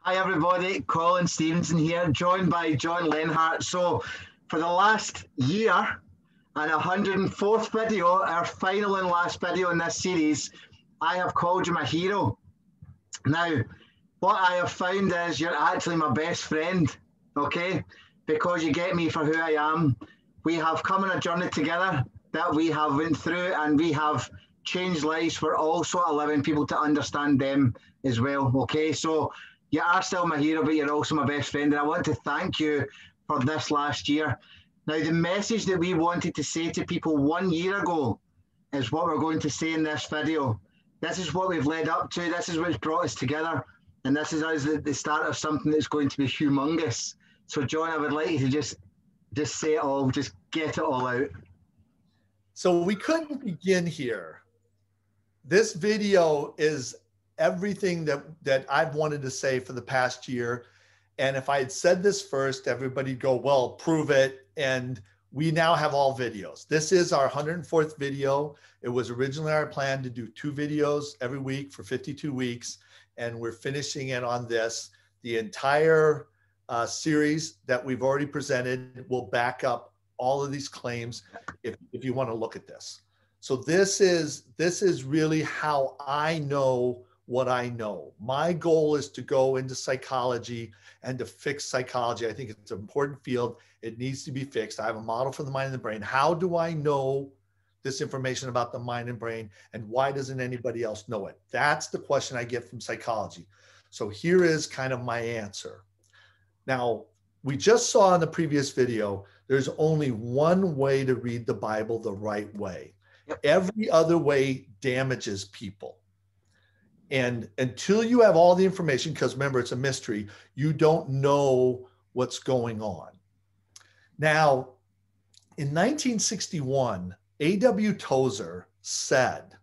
Hi everybody, Colin Stevenson here, joined by John Lenhart. So for the last year and 104th video, our final and last video in this series, I have called you my hero. Now, what I have found is you're actually my best friend, okay? Because you get me for who I am. We have come on a journey together that we have went through, and we have changed lives for also allowing people to understand them as well, okay? So you are still my hero, but you're also my best friend, and I want to thank you for this last year. Now, the message that we wanted to say to people 1 year ago is what we're going to say in this video. This is what we've led up to. This is what's brought us together. And this is us at the start of something that's going to be humongous. So, John, I would like you to just say it all, just get it all out. So we couldn't begin here. This video is everything that I've wanted to say for the past year. And if I had said this first, everybody'd go, well, prove it. And we now have all videos. This is our 104th video. It was originally our plan to do 2 videos every week for 52 weeks. And we're finishing it on this. The entire series that we've already presented will back up all of these claims if you want to look at this. So this is really how I know what I know. My goal is to go into psychology and to fix psychology. I think it's an important field. It needs to be fixed. I have a model for the mind and the brain. How do I know this information about the mind and brain, and why doesn't anybody else know it? That's the question I get from psychology. So here is kind of my answer. Now, we just saw in the previous video, there's only one way to read the Bible the right way. Every other way damages people. And until you have all the information, because remember, it's a mystery, you don't know what's going on. Now, in 1961, A.W. Tozer said,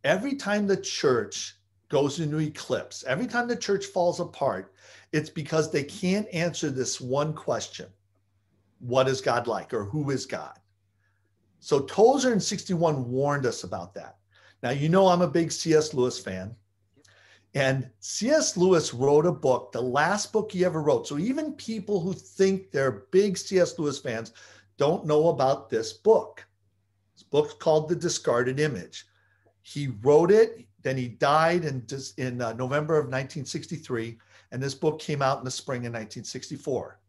every time the church goes into eclipse, every time the church falls apart, it's because they can't answer this one question: what is God like, or who is God? So Tozer in 61 warned us about that. Now, you know I'm a big C.S. Lewis fan. And C.S. Lewis wrote a book, the last book he ever wrote. So even people who think they're big C.S. Lewis fans don't know about this book. This book's called The Discarded Image. He wrote it, then he died in November of 1963, and this book came out in the spring of 1964.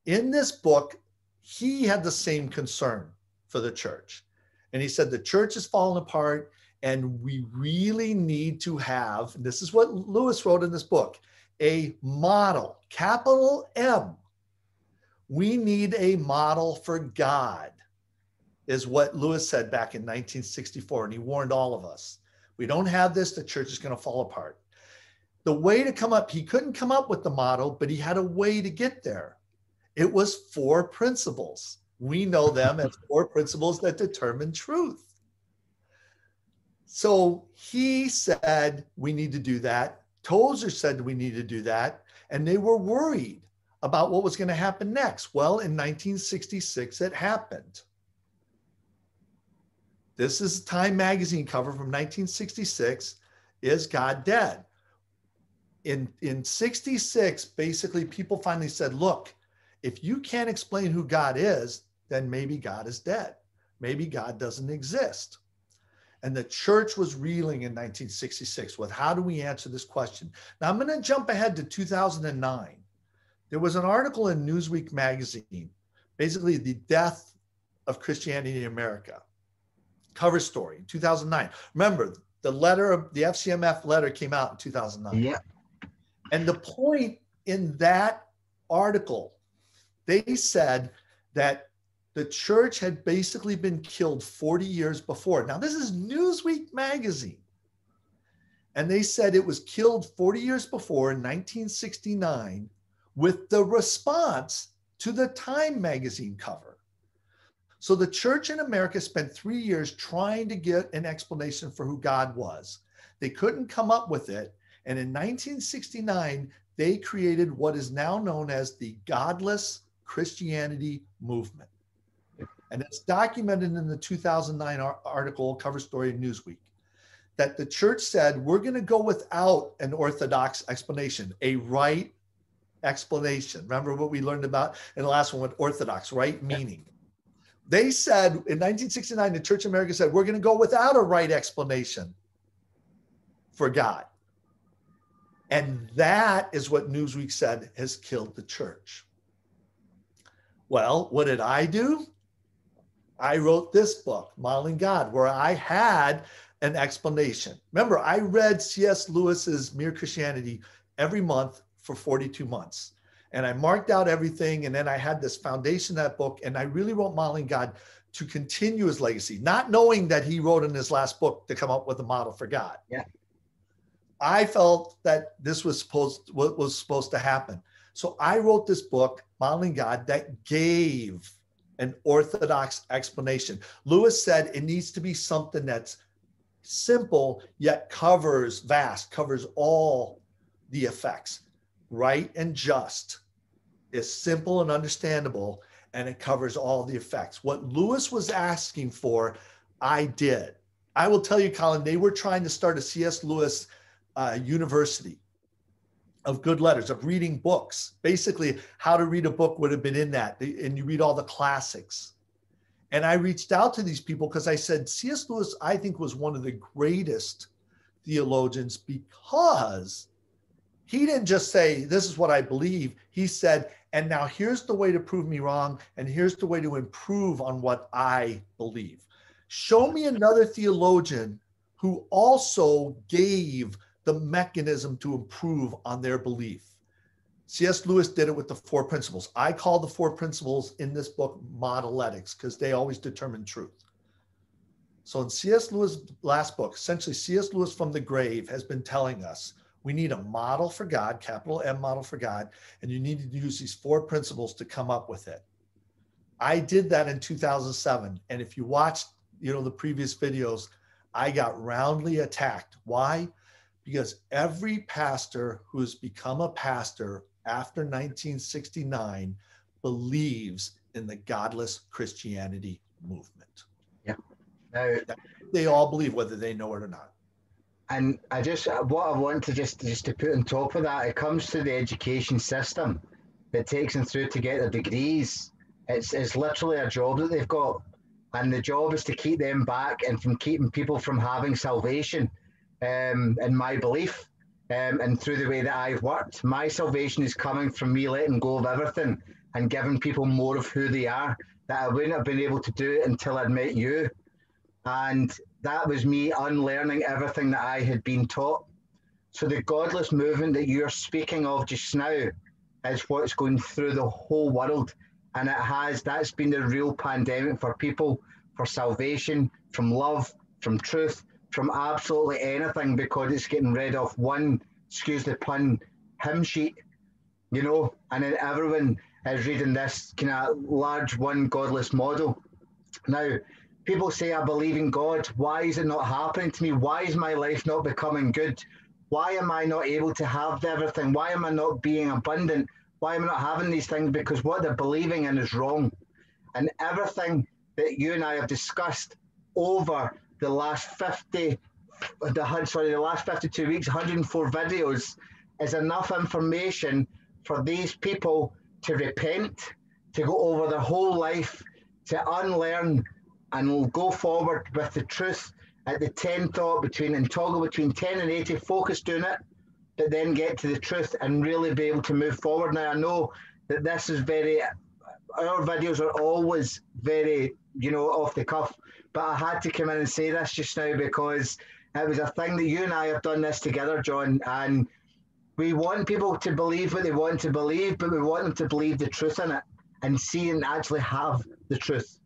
In this book, he had the same concern for the church. And he said the church is falling apart, and we really need to have, and this is what Lewis wrote in this book, a model, capital M. We need a model for God, is what Lewis said back in 1964. And he warned all of us. We don't have this, the church is going to fall apart. The way to come up, he couldn't come up with the model, but he had a way to get there. It was 4 principles. We know them as 4 principles that determine truth. So he said, we need to do that. Tozer said we need to do that. And they were worried about what was going to happen next. Well, in 1966, it happened. This is a Time magazine cover from 1966. Is God dead? In 66, basically people finally said, look, if you can't explain who God is, then maybe God is dead. Maybe God doesn't exist. And the church was reeling in 1966 with, how do we answer this question? Now I'm going to jump ahead to 2009. There was an article in Newsweek magazine, basically the death of Christianity in America. Cover story in 2009. Remember, the FCMF letter came out in 2009. Yeah. And the point in that article, they said that the church had basically been killed 40 years before. Now, this is Newsweek magazine. And they said it was killed 40 years before in 1969 with the response to the Time magazine cover. So the church in America spent 3 years trying to get an explanation for who God was. They couldn't come up with it. And in 1969, they created what is now known as the Godless Christianity movement. And it's documented in the 2009 article, cover story in Newsweek. that the church said, we're going to go without an orthodox explanation, a right explanation. Remember what we learned about in the last one with orthodox, right meaning. They said in 1969, the Church of America said, we're going to go without a right explanation for God. And that is what Newsweek said has killed the church. Well, what did I do? I wrote this book, Modeling God, where I had an explanation. Remember, I read C.S. Lewis's Mere Christianity every month for 42 months. And I marked out everything. And then I had this foundation of that book. And I really wrote Modeling God to continue his legacy, not knowing that he wrote in his last book to come up with a model for God. Yeah. I felt that this was supposed to happen. So I wrote this book, Modeling God, that gave an orthodox explanation. Lewis said it needs to be something that's simple, yet covers all the effects. Right and just is simple and understandable, and it covers all the effects. What Lewis was asking for, I did. I will tell you, Colin, they were trying to start a C.S. Lewis university of good letters, of reading books. Basically, how to read a book would have been in that, and you read all the classics. And I reached out to these people because I said, C.S. Lewis, I think, was one of the greatest theologians because he didn't just say, this is what I believe. He said, and now here's the way to prove me wrong, and here's the way to improve on what I believe. Show me another theologian who also gave the mechanism to improve on their belief. C.S. Lewis did it with the 4 principles. I call the 4 principles in this book modeletics because they always determine truth. So in C.S. Lewis' last book, essentially C.S. Lewis from the grave has been telling us we need a model for God, capital M model for God, and you need to use these 4 principles to come up with it. I did that in 2007. And if you watched, the previous videos, I got roundly attacked. Why? Because every pastor who's become a pastor after 1969 believes in the godless Christianity movement. Yeah. Now, they all believe, whether they know it or not. And what I want to just to put on top of that, it comes to the education system that takes them through to get their degrees. It's literally a job that they've got. And the job is to keep them back and from keeping people from having salvation. In my belief, and through the way that I've worked, my salvation is coming from me letting go of everything and giving people more of who they are, that I wouldn't have been able to do it until I'd met you. And that was me unlearning everything that I had been taught. So the godless movement that you're speaking of just now is what's going through the whole world. And that's been the real pandemic for people, for salvation, from love, from truth, from absolutely anything, because it's getting rid of one, excuse the pun, hymn sheet, and then everyone is reading this kind of large one godless model. Now, people say, I believe in God. Why is it not happening to me? Why is my life not becoming good? Why am I not able to have everything? Why am I not being abundant? Why am I not having these things? Because what they're believing in is wrong. And everything that you and I have discussed over the last 52 weeks, 104 videos, is enough information for these people to repent, to go over their whole life, to unlearn and go forward with the truth at the 10 thought toggle between 10 and 80, focus doing it, but then get to the truth and really be able to move forward. Now, I know that this is our videos are always very, off the cuff, but I had to come in and say this just now because it was a thing that you and I have done this together, John, and we want people to believe what they want to believe, but we want them to believe the truth in it and see and actually have the truth.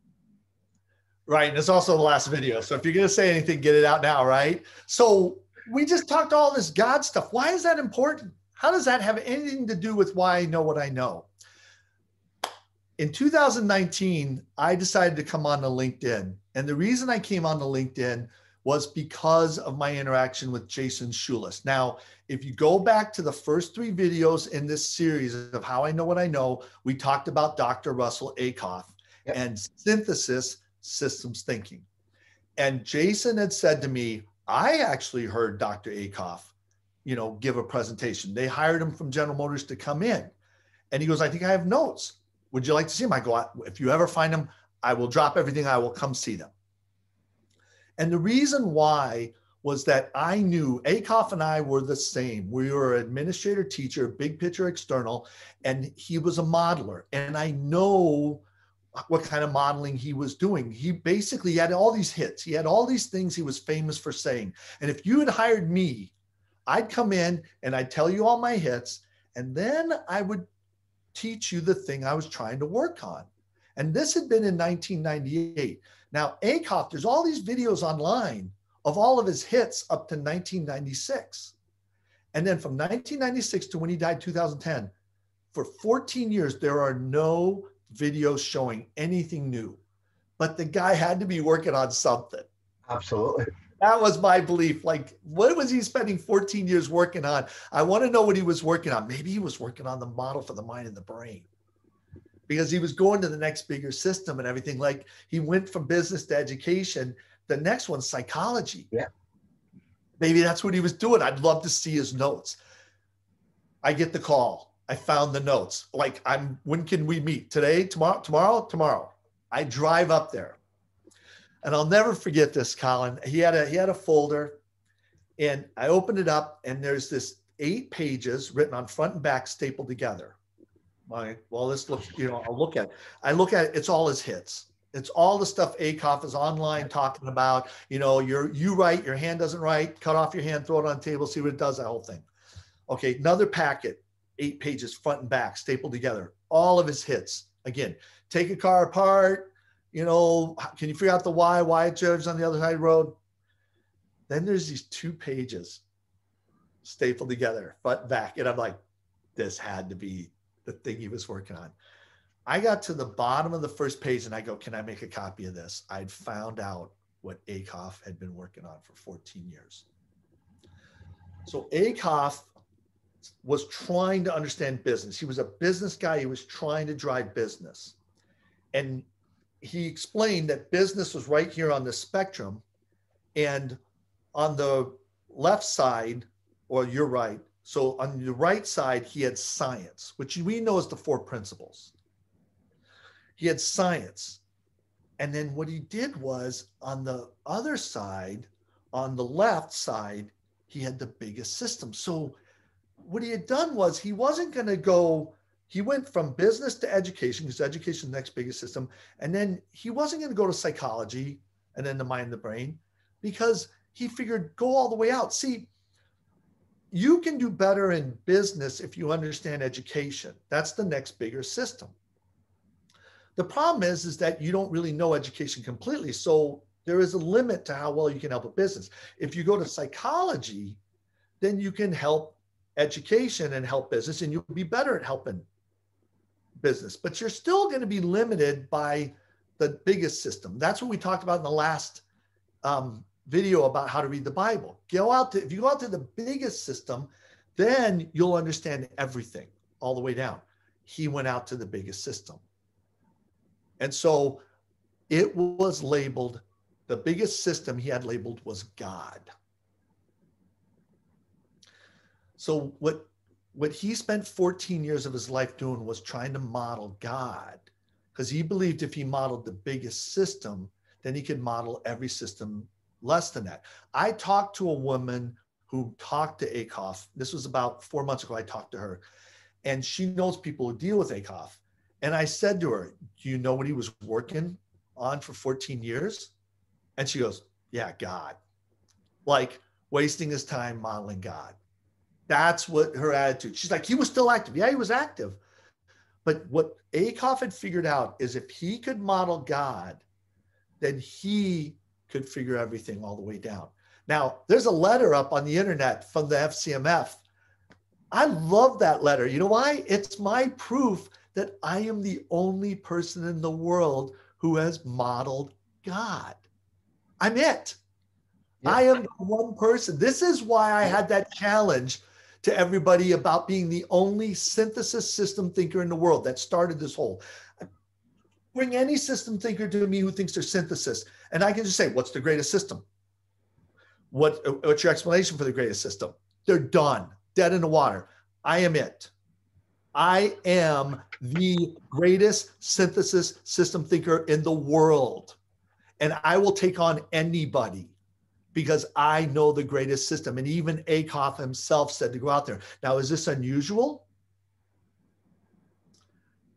Right, and it's also the last video, so if you're going to say anything, get it out now, right? So we just talked all this God stuff. Why is that important? How does that have anything to do with why I know what I know? In 2019, I decided to come on to LinkedIn. And the reason I came on to LinkedIn was because of my interaction with Jason Schulis. Now, if you go back to the first 3 videos in this series of How I Know What I Know, we talked about Dr. Russell Akoff and synthesis systems thinking. And Jason had said to me, I actually heard Dr. Akoff, give a presentation. They hired him from General Motors to come in. And he goes, I think I have notes. Would you like to see them? I go, if you ever find them, I will drop everything. I will come see them. And the reason why was that I knew Akoff and I were the same. We were an administrator, teacher, big picture external, and he was a modeler. And I know what kind of modeling he was doing. He basically had all these hits. He had all these things he was famous for saying. And if you had hired me, I'd come in and I'd tell you all my hits, and then I would teach you the thing I was trying to work on. And this had been in 1998. Now, Akoff, there's all these videos online of all of his hits up to 1996. And then from 1996 to when he died, 2010, for 14 years, there are no videos showing anything new. But the guy had to be working on something. Absolutely. That was my belief. Like, what was he spending 14 years working on? I want to know what he was working on. Maybe he was working on the model for the mind and the brain, because he was going to the next bigger system and everything. Like, he went from business to education. The next one's psychology. Yeah. Maybe that's what he was doing. I'd love to see his notes. I get the call. I found the notes. Like, when can we meet? Today, tomorrow. I drive up there. And I'll never forget this, Colin. He had a folder, and I opened it up, and there's this 8 pages written on front and back, stapled together. Well, this looks, I'll look at it. I look at it. It's all his hits. It's all the stuff Akoff is online talking about. You write, your hand doesn't write, cut off your hand, throw it on the table, see what it does, that whole thing. Okay, another packet, 8 pages, front and back, stapled together. All of his hits. Again, take a car apart. Can you figure out the why it drives on the other side of the road? Then there's these 2 pages stapled together, front and back. And I'm like, this had to be the thing he was working on. I got to the bottom of the first page and I go, can I make a copy of this? I'd found out what Akoff had been working on for 14 years. So Akoff was trying to understand business. He was a business guy. He was trying to drive business. And he explained that business was right here on the spectrum, and on the left side, or you're right. So on the right side, he had science, which we know is the 4 principles. He had science. And then what he did was, on the other side, on the left side, he had the biggest system. So what he had done was, he wasn't going to go, he went from business to education, because education is the next biggest system. And then he wasn't going to go to psychology and then the mind and the brain, because he figured, go all the way out. See, you can do better in business if you understand education. That's the next bigger system. The problem is that you don't really know education completely. So there is a limit to how well you can help a business. If you go to psychology, then you can help education and help business, and you'll be better at helping business, but you're still going to be limited by the biggest system. That's what we talked about in the last video about how to read the Bible. If you go out to the biggest system, then you'll understand everything all the way down. He went out to the biggest system. And so it was labeled, the biggest system he had labeled was God. So what he spent 14 years of his life doing was trying to model God, because he believed if he modeled the biggest system, then he could model every system less than that. I talked to a woman who talked to Akoff. This was about 4 months ago. I talked to her, and she knows people who deal with Akoff. And I said to her, do you know what he was working on for 14 years? And she goes, yeah, God. Like, wasting his time modeling God. That's what her attitude. She's like, he was still active. Yeah, he was active. But what Akoff had figured out is, if he could model God, then he could figure everything all the way down. Now, there's a letter up on the internet from the FCMF. I love that letter. You know why? It's my proof that I am the only person in the world who has modeled God. I'm it. Yeah. I am the one person. This is why I had that challenge to everybody about being the only synthesis system thinker in the world that started this whole. Bring any system thinker to me who thinks they're synthesis, and I can just say, what's the greatest system? what's your explanation for the greatest system? They're done, dead in the water. I am it. I am the greatest synthesis system thinker in the world. And I will take on anybody because I know the greatest system. And even Akoff himself said to go out there. Now, is this unusual?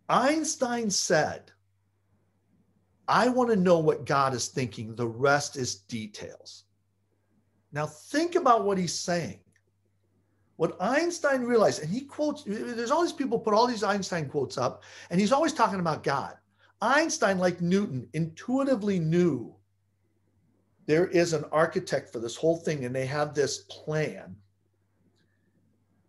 Einstein said, I want to know what God is thinking. The rest is details. Now, think about what he's saying. What Einstein realized, and he quotes, there's all these people put all these Einstein quotes up, and he's always talking about God. Einstein, like Newton, intuitively knew there is an architect for this whole thing, and they have this plan.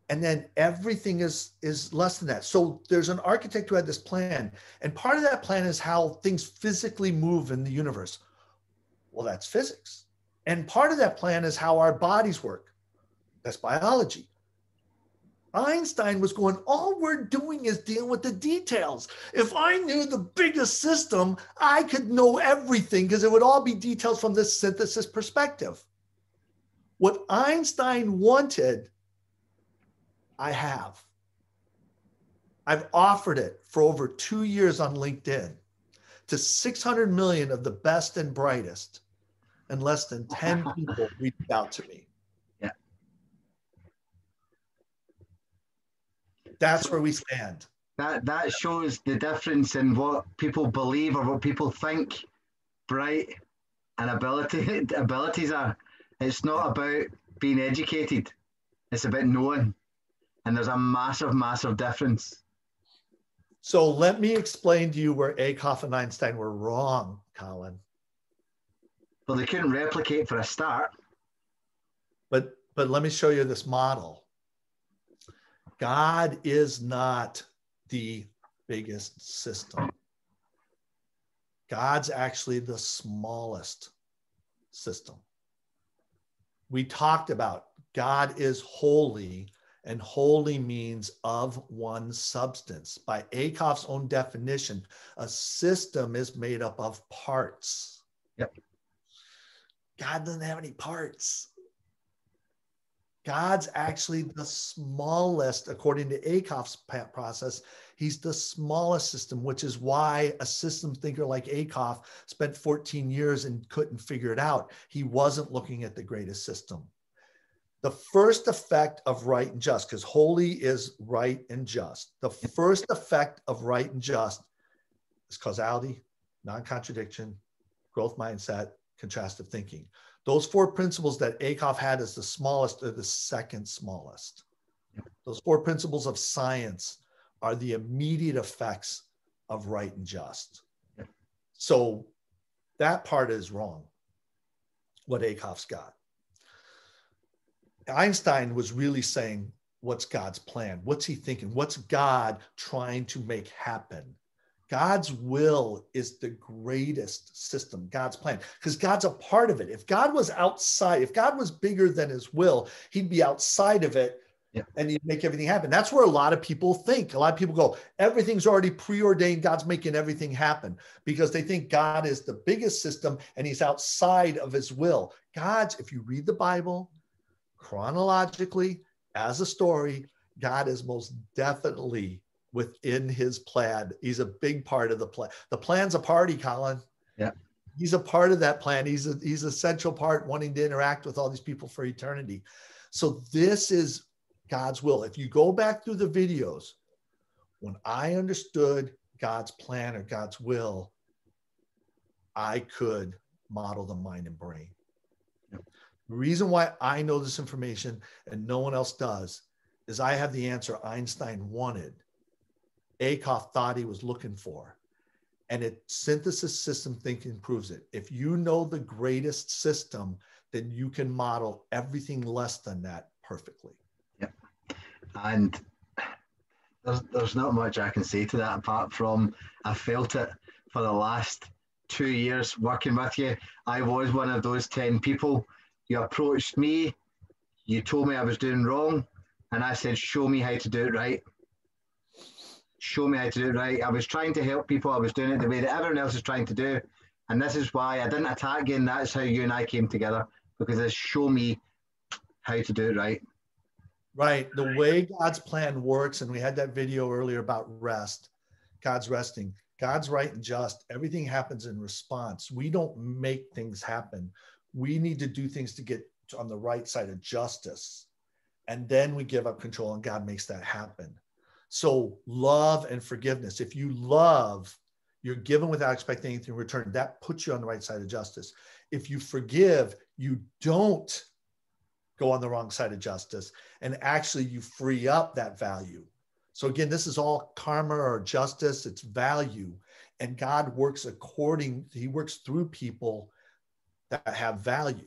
And then everything is less than that. So there's an architect who had this plan, and part of that plan is how things physically move in the universe. Well, that's physics. And part of that plan is how our bodies work. That's biology. Einstein was going, all we're doing is dealing with the details. If I knew the biggest system, I could know everything because it would all be details from this synthesis perspective. What Einstein wanted, I have. I've offered it for over 2 years on LinkedIn to 600 million of the best and brightest, and less than 10 people reached out to me. That's where we stand. That shows the difference in what people believe or what people think bright and abilities are. It's not about being educated. It's about knowing. And there's a massive, massive difference. So let me explain to you where Akoff and Einstein were wrong, Colin. Well, they couldn't replicate for a start. But let me show you this model. God is not the biggest system. God's actually the smallest system. We talked about God is holy, and holy means of one substance. By Akoff's own definition, a system is made up of parts. Yep. God doesn't have any parts. God's actually the smallest, according to Akoff's process. He's the smallest system, which is why a system thinker like Akoff spent 14 years and couldn't figure it out. He wasn't looking at the greatest system. The first effect of right and just, because holy is right and just. The first effect of right and just is causality, non-contradiction, growth mindset, contrastive thinking. Those 4 principles that Akoff had as the smallest are the second smallest. Those 4 principles of science are the immediate effects of right and just. So that part is wrong, what Akoff's got. Einstein was really saying, what's God's plan? What's he thinking? What's God trying to make happen? God's will is the greatest system, God's plan, because God's a part of it. If God was outside, if God was bigger than his will, he'd be outside of it and he'd make everything happen. That's where a lot of people think. A lot of people go, everything's already preordained. God's making everything happen because they think God is the biggest system and he's outside of his will. God's, if you read the Bible chronologically as a story, God is most definitely within his plan. He's a big part of the plan. The plan's a party, Colin. Yeah. He's a part of that plan. He's a central part wanting to interact with all these people for eternity. So this is God's will. If you go back through the videos, when I understood God's plan or God's will, I could model the mind and brain. Yeah. The reason why I know this information and no one else does is I have the answer Einstein wanted. Akoff thought he was looking for. And synthesis system thinking proves it. If you know the greatest system, then you can model everything less than that perfectly. Yep. And there's not much I can say to that apart from I felt it for the last 2 years working with you. I was one of those 10 people. You approached me, you told me I was doing wrong, and I said, show me how to do it right. Show me how to do it right. I was trying to help people. I was doing it the way that everyone else is trying to do. And this is why I didn't attack you, and that's how you and I came together. because it's show me how to do it right. Right. The way God's plan works, and we had that video earlier about rest, God's resting. God's right and just. Everything happens in response. We don't make things happen. We need to do things to get on the right side of justice. And then we give up control and God makes that happen. So love and forgiveness. If you love, you're given without expecting anything in return. That puts you on the right side of justice. If you forgive, you don't go on the wrong side of justice. And actually you free up that value. So again, this is all karma or justice. It's value. And God works he works through people that have value.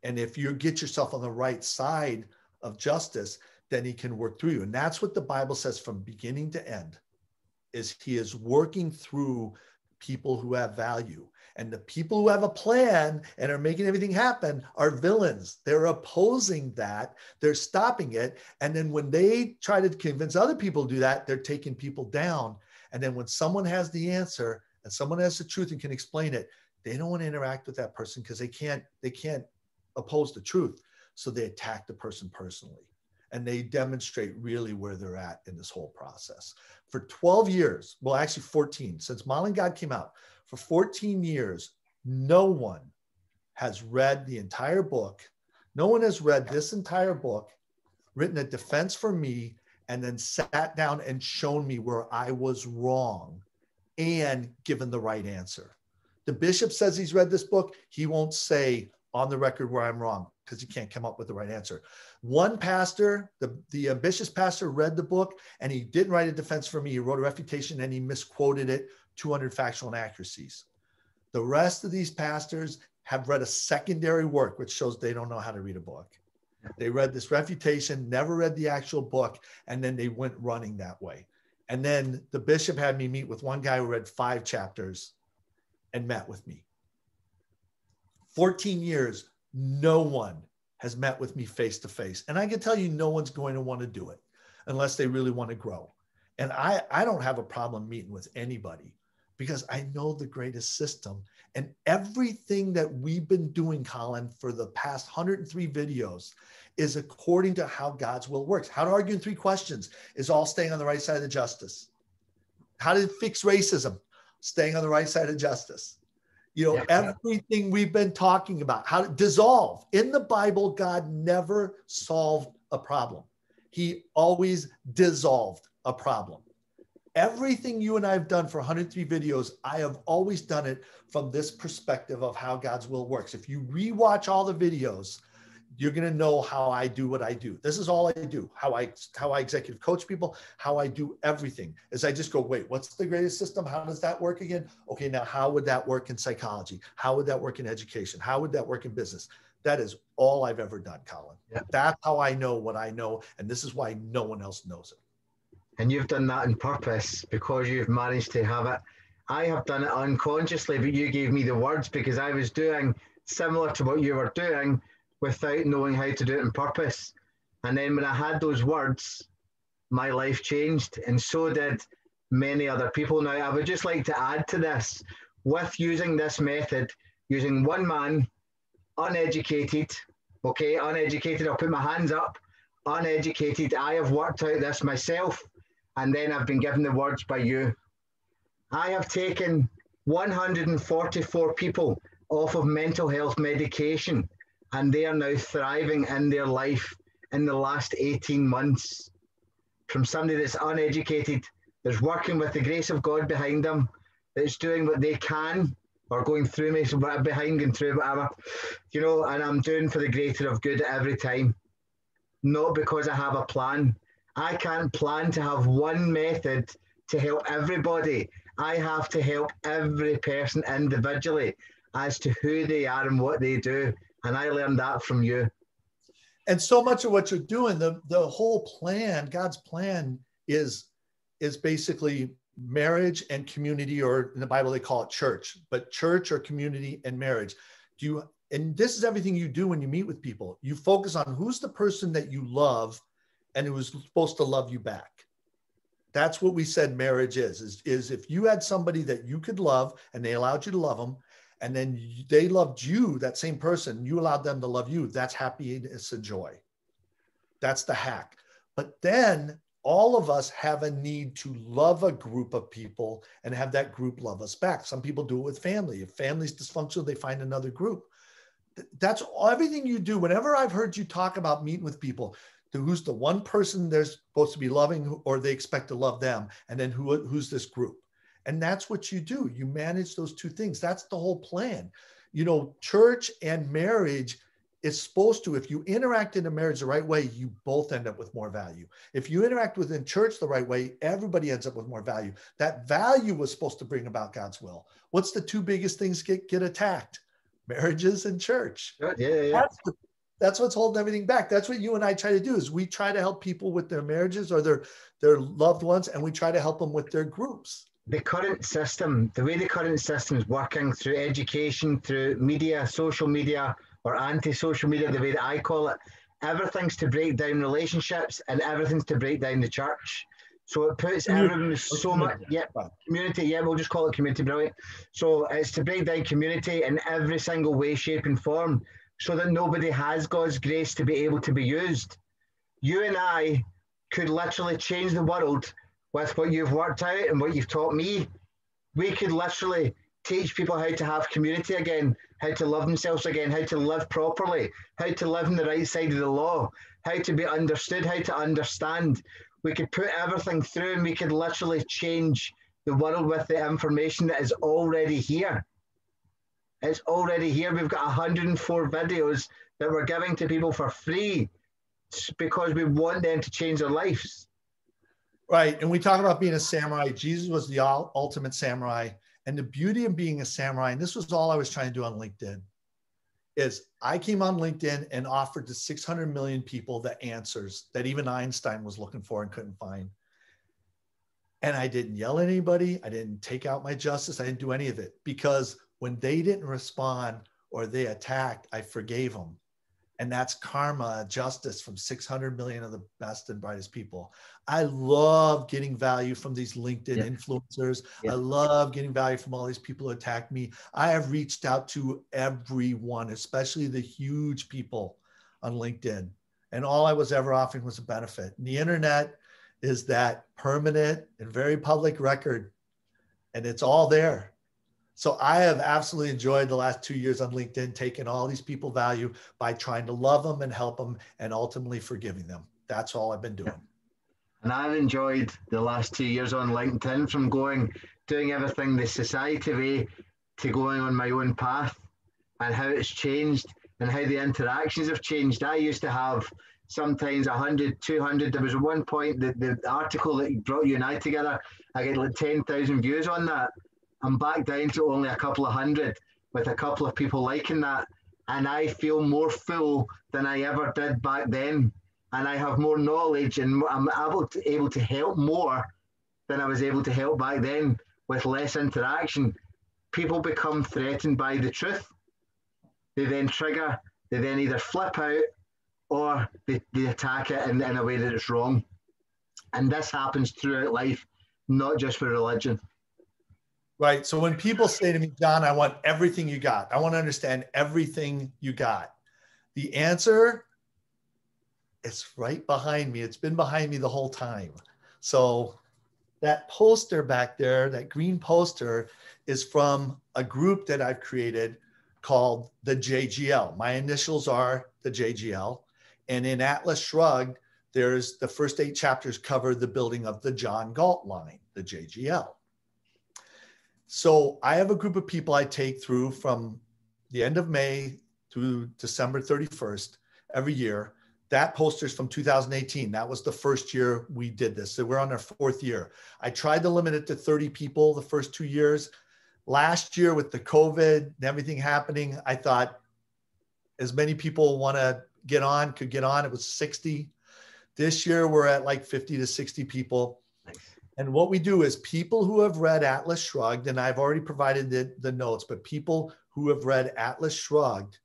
And if you get yourself on the right side of justice, then he can work through you. And that's what the Bible says from beginning to end, is he is working through people who have value. And the people who have a plan and are making everything happen are villains. They're opposing that. They're stopping it. And then when they try to convince other people to do that, they're taking people down. And then when someone has the answer and someone has the truth and can explain it, they don't want to interact with that person because they can't oppose the truth. So they attack the person personally. And they demonstrate really where they're at in this whole process. For 12 years, well, actually 14, since Mom and God came out, for 14 years, no one has read the entire book. No one has read this entire book, written a defense for me, and then sat down and shown me where I was wrong and given the right answer. The bishop says he's read this book. He won't say on the record where I'm wrong because he can't come up with the right answer. One pastor, the ambitious pastor, read the book and he didn't write a defense for me. He wrote a refutation and he misquoted it, 200 factual inaccuracies. The rest of these pastors have read a secondary work, which shows they don't know how to read a book. They read this refutation, never read the actual book, and then they went running that way. And then the bishop had me meet with one guy who read 5 chapters and met with me. 14 years, no one has met with me face to face. And I can tell you no one's going to want to do it unless they really want to grow. And I don't have a problem meeting with anybody because I know the greatest system. And everything that we've been doing, Colin, for the past 103 videos is according to how God's will works. How to argue in 3 questions is all staying on the right side of justice. How to fix racism, staying on the right side of justice. You know, everything we've been talking about, how to dissolve. In the Bible, God never solved a problem. He always dissolved a problem. Everything you and I have done for 103 videos, I have always done it from this perspective of how God's will works. If you rewatch all the videos, you're going to know how I do what I do. This is all I do, how I executive coach people, how I do everything is I just go, wait, what's the greatest system? How does that work again? Okay, now how would that work in psychology? How would that work in education? How would that work in business? That is all I've ever done, Colin. Yeah. That's how I know what I know. And this is why no one else knows it. And you've done that on purpose because you've managed to have it. I have done it unconsciously, but you gave me the words because I was doing similar to what you were doing without knowing how to do it on purpose. And then when I had those words, my life changed, and so did many other people. Now, I would just like to add to this, with using this method, using one man, uneducated, okay, uneducated, I'll put my hands up, uneducated, I have worked out this myself, and then I've been given the words by you. I have taken 144 people off of mental health medication, and they are now thriving in their life in the last 18 months. From somebody that's uneducated, that's working with the grace of God behind them, that's doing what they can, or going through me, so behind and through, whatever, you know, and I'm doing for the greater of good every time. Not because I have a plan. I can't plan to have one method to help everybody. I have to help every person individually as to who they are and what they do. And I learned that from you. And so much of what you're doing, the whole plan, God's plan is basically marriage and community, or in the Bible, they call it church, but church or community and marriage. And this is everything you do when you meet with people. You focus on who's the person that you love and who is supposed to love you back. That's what we said marriage is if you had somebody that you could love and they allowed you to love them, and then they loved you, that same person, you allowed them to love you, that's happiness and joy. That's the hack. But then all of us have a need to love a group of people and have that group love us back. Some people do it with family. If family's dysfunctional, they find another group. That's everything you do. Whenever I've heard you talk about meeting with people, who's the one person they're supposed to be loving or they expect to love them, and then who's this group? And that's what you do. You manage those two things. That's the whole plan. You know, church and marriage is supposed to, if you interact in a marriage the right way, you both end up with more value. If you interact within church the right way, everybody ends up with more value. That value was supposed to bring about God's will. What's the two biggest things get attacked? Marriages and church. Yeah. That's what's holding everything back. That's what you and I try to do, is we try to help people with their marriages or their loved ones, and we try to help them with their groups. The current system, the way the current system is working through education, through media, social media, or anti-social media, the way that I call it, everything's to break down relationships and everything's to break down the church. So it puts everyone so much, community, we'll just call it community, brilliant. So it's to break down community in every single way, shape and form, so that nobody has God's grace to be able to be used. You and I could literally change the world with what you've worked out and what you've taught me. We could literally teach people how to have community again, how to love themselves again, how to live properly, how to live on the right side of the law, how to be understood, how to understand. We could put everything through and we could literally change the world with the information that is already here. It's already here. We've got 104 videos that we're giving to people for free because we want them to change their lives. Right. And we talk about being a samurai. Jesus was the ultimate samurai. And the beauty of being a samurai, and this was all I was trying to do on LinkedIn, is I came on LinkedIn and offered to 600 million people the answers that even Einstein was looking for and couldn't find. And I didn't yell at anybody. I didn't take out my justice. I didn't do any of it, because when they didn't respond or they attacked, I forgave them. And that's karma, justice from 600 million of the best and brightest people. I love getting value from these LinkedIn influencers. I love getting value from all these people who attack me. I have reached out to everyone, especially the huge people on LinkedIn. And all I was ever offering was a benefit. And the internet is that permanent and very public record. And it's all there. So I have absolutely enjoyed the last 2 years on LinkedIn, taking all these people value by trying to love them and help them and ultimately forgiving them. That's all I've been doing. And I've enjoyed the last 2 years on LinkedIn, from doing everything the society way to going on my own path, and how it's changed and how the interactions have changed. I used to have sometimes 100, 200. There was one point that the article that brought you and I together, I get like 10,000 views on that. I'm back down to only a couple of hundred with a couple of people liking that. And I feel more full than I ever did back then. And I have more knowledge and I'm able to help more than I was able to help back then with less interaction. People become threatened by the truth. They then trigger, they then either flip out or they attack it in a way that it's wrong. And this happens throughout life, not just with religion. Right. So when people say to me, John, I want everything you got, I want to understand everything you got, the answer is right behind me. It's been behind me the whole time. So that poster back there, that green poster, is from a group that I've created called the JGL. My initials are the JGL. And in Atlas Shrugged, there's the first 8 chapters cover the building of the John Galt line, the JGL. So I have a group of people I take through from the end of May through December 31st every year. That poster's from 2018. That was the first year we did this. So we're on our 4th year. I tried to limit it to 30 people the first 2 years. Last year with the COVID and everything happening, I thought as many people want to get on could get on. It was 60. This year we're at like 50 to 60 people. Nice. And what we do is people who have read Atlas Shrugged, and I've already provided the notes, but people who have read Atlas Shrugged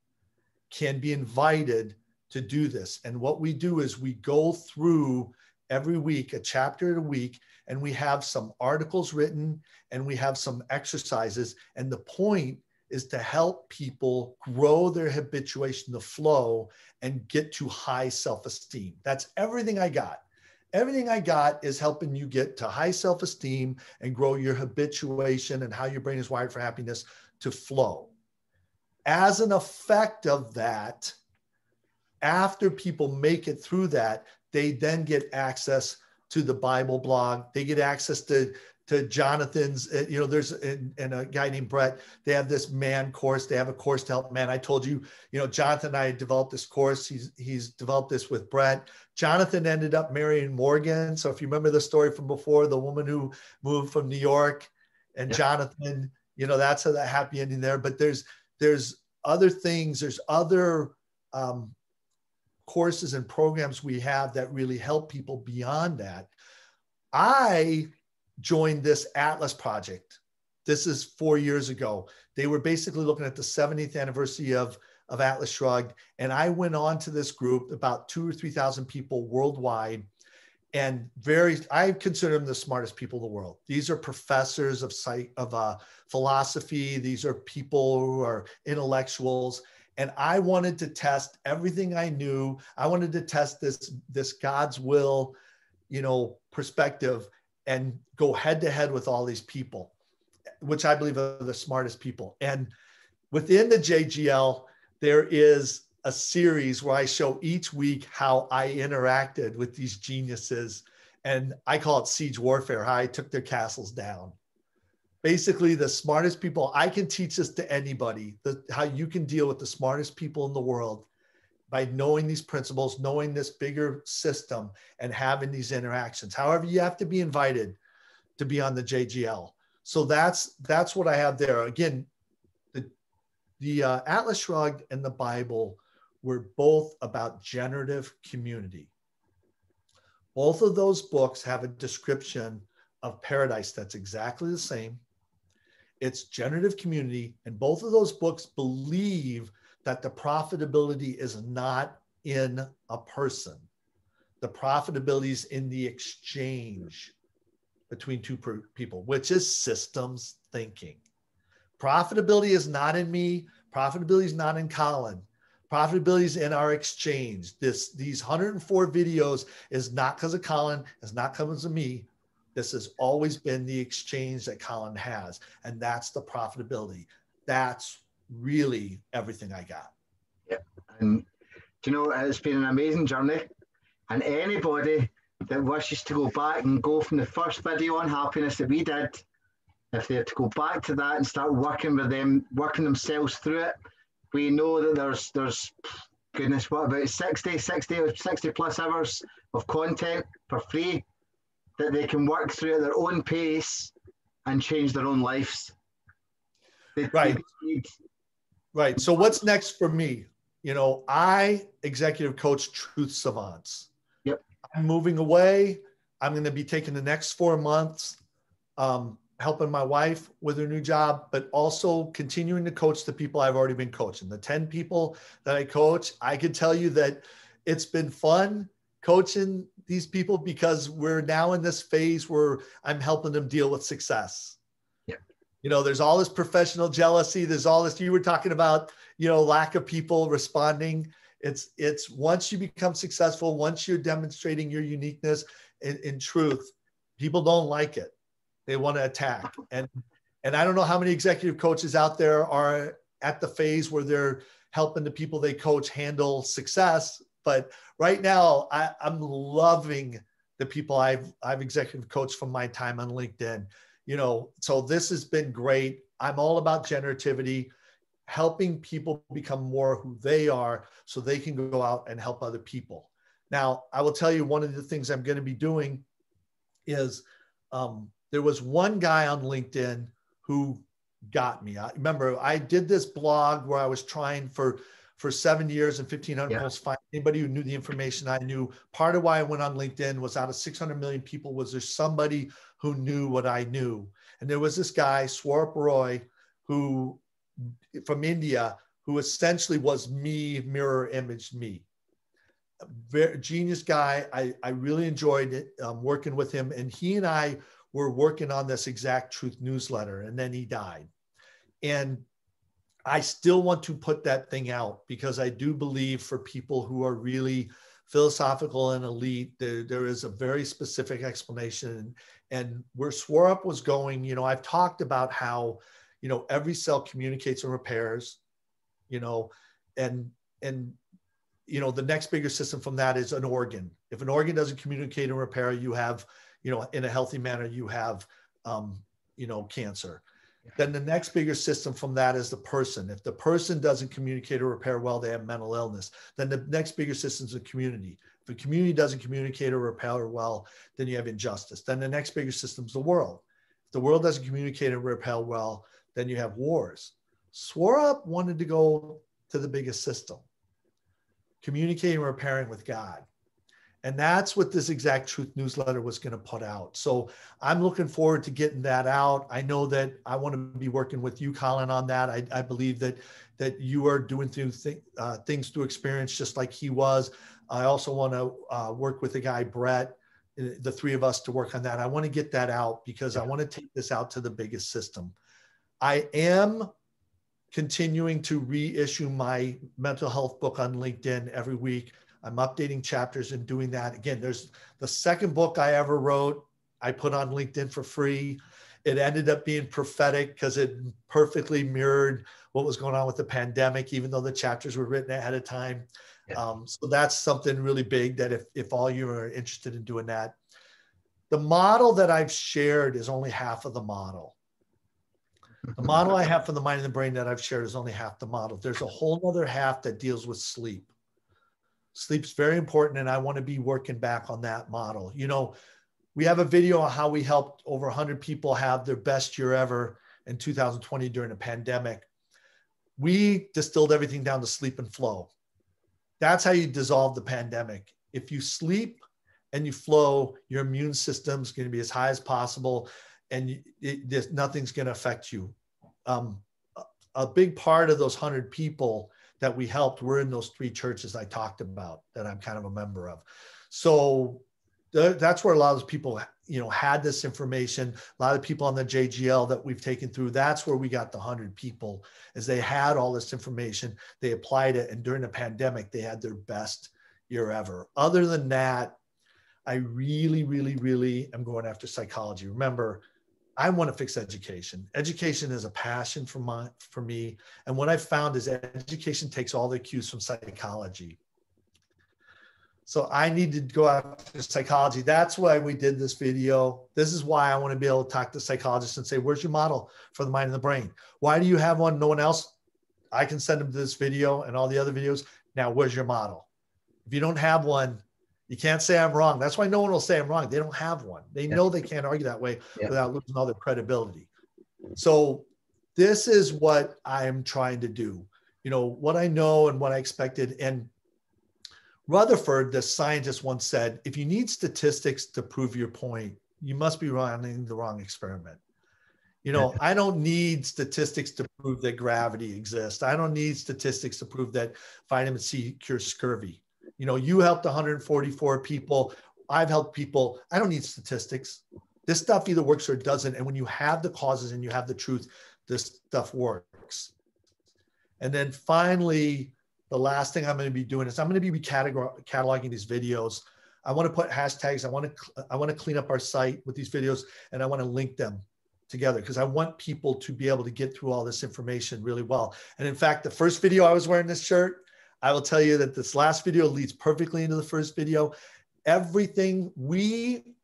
can be invited to do this. And what we do is we go through every week, a chapter a week, and we have some articles written and we have some exercises. And the point is to help people grow their habituation to flow and get to high self-esteem. That's everything I got. Everything I got is helping you get to high self-esteem and grow your habituation and how your brain is wired for happiness to flow. As an effect of that, after people make it through that, they then get access to the Bible blog. They get access to Jonathan's, there's and a guy named Brett. They have this man course. They have a course to help men. I told you, Jonathan and I developed this course. He's developed this with Brett. Jonathan ended up marrying Morgan. So if you remember the story from before, the woman who moved from New York, and Jonathan, that's a happy ending there. But there's other things. There's other courses and programs we have that really help people beyond that. I joined this Atlas project. This is 4 years ago. They were basically looking at the 70th anniversary of Atlas Shrugged. And I went on to this group, about 2,000 or 3,000 people worldwide. And I consider them the smartest people in the world. These are professors of philosophy. These are people who are intellectuals. And I wanted to test everything I knew. I wanted to test this God's will, perspective, and go head to head with all these people, which I believe are the smartest people. And within the JGL, there is a series where I show each week how I interacted with these geniuses. And I call it siege warfare, how I took their castles down. Basically, the smartest people. I can teach this to anybody, how you can deal with the smartest people in the world by knowing these principles, knowing this bigger system, and having these interactions. However, you have to be invited to be on the JGL. So that's what I have there. Again, the Atlas Shrugged and the Bible were both about generative community. Both of those books have a description of paradise that's exactly the same. It's generative community, and both of those books believe that the profitability is not in a person. The profitability is in the exchange between two people, which is systems thinking. Profitability is not in me. Profitability is not in Colin. Profitability is in our exchange. These 104 videos is not because of Colin, it's not because of me. This has always been the exchange that Colin has, and that's the profitability. That's really everything I got. Yeah, and it's been an amazing journey. And anybody that wishes to go back and go from the first video on happiness that we did, if they have to go back to that and start working with them, working themselves through it, we know that there's goodness, what about 60 plus hours of content for free that they can work through at their own pace and change their own lives. Right. So what's next for me? I executive coach truth savants. Yep. I'm moving away. I'm going to be taking the next 4 months, helping my wife with her new job, but also continuing to coach the people I've already been coaching. The 10 people that I coach, I can tell you that it's been fun coaching these people because we're now in this phase where I'm helping them deal with success. Yeah. There's all this professional jealousy. There's all this, you were talking about, lack of people responding. It's once you become successful, once you're demonstrating your uniqueness in truth, people don't like it. They want to attack. And I don't know how many executive coaches out there are at the phase where they're helping the people they coach handle success. But right now, I'm loving the people I've executive coached from my time on LinkedIn. So this has been great. I'm all about generativity, helping people become more who they are so they can go out and help other people. Now, I will tell you one of the things I'm going to be doing is there was one guy on LinkedIn who got me. I remember I did this blog where I was trying for 7 years and 1,500 posts, find anybody who knew the information I knew. Part of why I went on LinkedIn was out of 600 million people, was there somebody who knew what I knew? And there was this guy, Swarup Roy, who from India, who essentially was me, mirror imaged me. Very genius guy. I really enjoyed it, working with him. And he and I were working on this Exact Truth newsletter, and then he died. And I still want to put that thing out because I do believe for people who are really philosophical and elite, there is a very specific explanation. And where Swarup was going, you know, I've talked about how, you know, every cell communicates and repairs, you know, and you know, the next bigger system from that is an organ. If an organ doesn't communicate and repair, you have, you know, in a healthy manner, you have, you know, cancer. Then the next bigger system from that is the person. If the person doesn't communicate or repair well, they have mental illness. Then the next bigger system is the community. If the community doesn't communicate or repair well, then you have injustice. Then the next bigger system is the world. If the world doesn't communicate and repair well, then you have wars. Swarup wanted to go to the biggest system, communicating and repairing with God. And that's what this Exact Truth newsletter was going to put out. So I'm looking forward to getting that out. I know that I want to be working with you, Colin, on that. I believe that you are doing things through experience just like he was. I also want to work with the guy, Brett, the three of us to work on that. I want to get that out because I want to take this out to the biggest system. I am continuing to reissue my mental health book on LinkedIn every week. I'm updating chapters and doing that. Again, there's the second book I ever wrote, I put on LinkedIn for free. It ended up being prophetic because it perfectly mirrored what was going on with the pandemic, even though the chapters were written ahead of time. Yeah. So that's something really big that if all you are interested in doing that. The model that I've shared is only half of the model. The model I have for the mind and the brain that I've shared is only half the model. There's a whole other half that deals with sleep. Sleep's very important, and I want to be working back on that model. You know, we have a video on how we helped over 100 people have their best year ever in 2020 during a pandemic. We distilled everything down to sleep and flow. That's how you dissolve the pandemic. If you sleep and you flow, your immune system's going to be as high as possible, and nothing's going to affect you. A big part of those 100 people that we helped were in those three churches I talked about that I'm kind of a member of. So that's where a lot of people, you know, had this information. A lot of people on the JGL that we've taken through, that's where we got the 100 people, as they had all this information, they applied it, and during the pandemic, they had their best year ever. Other than that, I really, really, really am going after psychology. Remember, I want to fix education. Education is a passion for me. And what I found is that education takes all the cues from psychology. So I need to go after psychology. That's why we did this video. This is why I want to be able to talk to psychologists and say, where's your model for the mind and the brain? Why do you have one? No one else? I can send them this video and all the other videos. Now, where's your model? If you don't have one, you can't say I'm wrong. That's why no one will say I'm wrong. They don't have one. They know they can't argue that way without losing all their credibility. So this is what I'm trying to do. You know, what I know and what I expected. And Rutherford, the scientist, once said, if you need statistics to prove your point, you must be running the wrong experiment. You know, I don't need statistics to prove that gravity exists. I don't need statistics to prove that vitamin C cures scurvy. You know, you helped 144 people. I've helped people. I don't need statistics. This stuff either works or it doesn't. And when you have the causes and you have the truth, this stuff works. And then finally, the last thing I'm going to be doing is I'm going to be cataloging these videos. I want to put hashtags. I want to clean up our site with these videos, and I want to link them together because I want people to be able to get through all this information really well. And in fact, the first video I was wearing this shirt, I will tell you that this last video leads perfectly into the first video. Everything, we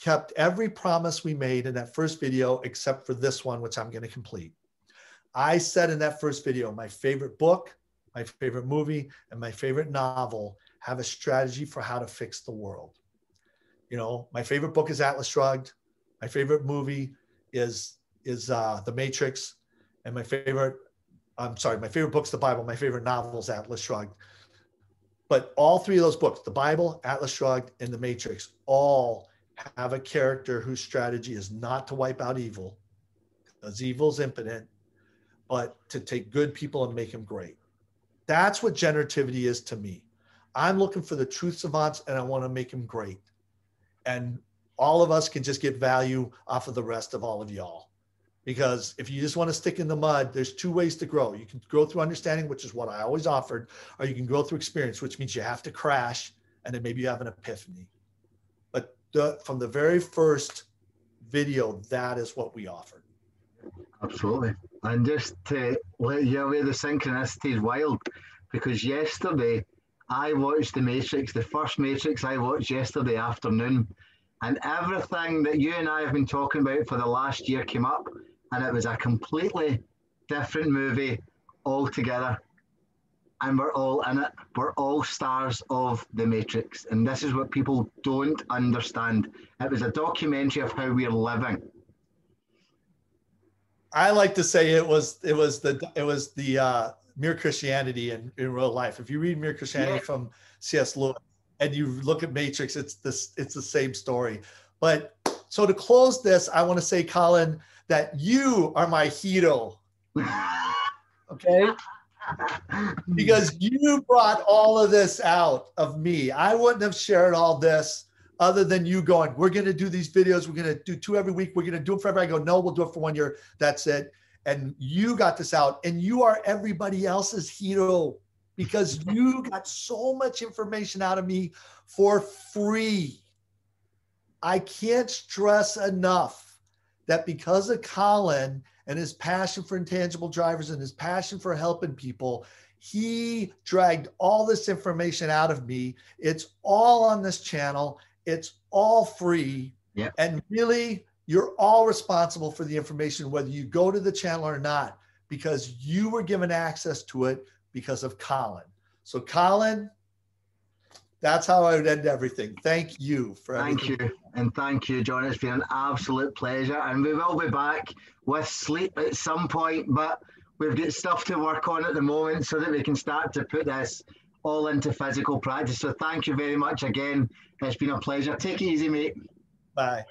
kept every promise we made in that first video, except for this one, which I'm going to complete. I said in that first video, my favorite book, my favorite movie, and my favorite novel have a strategy for how to fix the world. You know, my favorite book is Atlas Shrugged. My favorite movie is The Matrix. And my favorite book's the Bible. My favorite novel is Atlas Shrugged. But all three of those books, the Bible, Atlas Shrugged, and The Matrix, all have a character whose strategy is not to wipe out evil, because evil's impotent, but to take good people and make them great. That's what generativity is to me. I'm looking for the truth savants, and I want to make them great. And all of us can just get value off of the rest of all of y'all. Because if you just want to stick in the mud, there's two ways to grow. You can grow through understanding, which is what I always offered, or you can grow through experience, which means you have to crash and then maybe you have an epiphany. But from the very first video, that is what we offered. Absolutely. And just to let you away, the synchronicity is wild, because yesterday I watched The Matrix, the first Matrix I watched yesterday afternoon, and everything that you and I have been talking about for the last year came up, and it was a completely different movie altogether. And we're all in it. We're all stars of The Matrix. And this is what people don't understand. It was a documentary of how we're living. I like to say it was the Mere Christianity in real life. If you read Mere Christianity from C.S. Lewis and you look at Matrix, it's the same story. But so to close this, I want to say, Colin, that you are my hero. Okay? Because you brought all of this out of me. I wouldn't have shared all this other than you going, we're going to do these videos. We're going to do 2 every week. We're going to do them forever. I go, no, we'll do it for 1 year. That's it. And you got this out, and you are everybody else's hero because you got so much information out of me for free. I can't stress enough that because of Colin and his passion for intangible drivers and his passion for helping people, he dragged all this information out of me. It's all on this channel. It's all free. Yeah. And really, you're all responsible for the information, whether you go to the channel or not, because you were given access to it because of Colin. So Colin, that's how I would end everything. Thank you for everything. Thank you. And thank you, John. It's been an absolute pleasure. And we will be back with sleep at some point, but we've got stuff to work on at the moment so that we can start to put this all into physical practice. So thank you very much again. It's been a pleasure. Take it easy, mate. Bye.